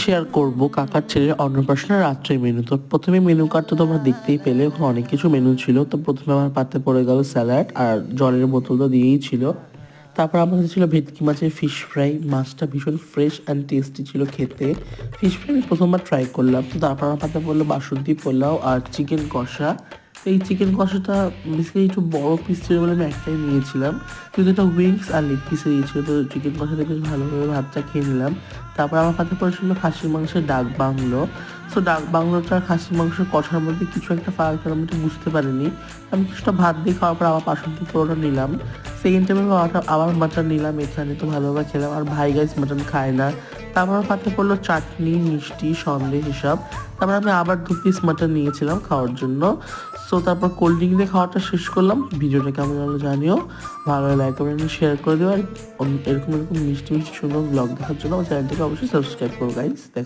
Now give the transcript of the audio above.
Share করব কাকার ছেলের অন্নপ্রাশনের রাত্রের মেনু। তো প্রথমে মেনু কার্ড তো তোমরা দেখতেই পেলে, ওখানে অনেক কিছু মেনু ছিল। তো প্রথমে আমার পাতে পড়ে গেল স্যালাড, আর জলের বোতল তো দিয়েই ছিল। তারপর আমাদের ছিল ভেটকি মাছের ফিশ ফ্রাই। মাছটা ভীষণ ফ্রেশ অ্যান্ড টেস্টি ছিল খেতে। ফিশ ফ্রাই আমি প্রথমবার ট্রাই করলাম। তো তারপর আমার পাতে পড়লো বাসন্তী পোলাও আর চিকেন কষা। তো এই চিকেন কষাটা বেসিক্যালি একটু বড় পিস ছিল বলে আমি একটাই নিয়েছিলাম, কিন্তু এটা উইংস আর লেগ পিসে দিয়েছিল। তো চিকেন কষাটা বেশ ভালোভাবে ভাতটা খেয়ে নিলাম। তারপর আমার পাতে পড়েছিল খাসির মাংসের ডাক বাংলো। সো ডাক বাংলোটা খাসির মাংসের কষার মধ্যে কিছু একটা ফারাক আমি একটু বুঝতে পারিনি। আমি কিছুটা ভাত দিয়ে খাওয়ার পর আবার বাসন্তী পোলাওটা নিলাম। সেকেন্ড টাইমে আবার মাটন নিলাম, এখানে তো ভালোভাবে খেলাম। আর ভাই গাইস মাটন খায় না। তারপর আমার পাতে পড়লো চাটনি, মিষ্টি, সন্দেশ এসব। তারপর আমি আবার 2 পিস মাটন নিয়েছিলাম খাওয়ার জন্য। সো তারপর কোল্ড ড্রিঙ্ক দিয়ে খাওয়াটা শেষ করলাম। ভিডিওটা কেমন হলো জানিও, ভালো লাইক কমেন্ট শেয়ার করে দিও। আর এরকম এরকম মিষ্টি মিষ্টি সুন্দর ব্লগ দেখার জন্য আমার চ্যানেলটাকে অবশ্যই সাবস্ক্রাইব করো গাইস। দেখো।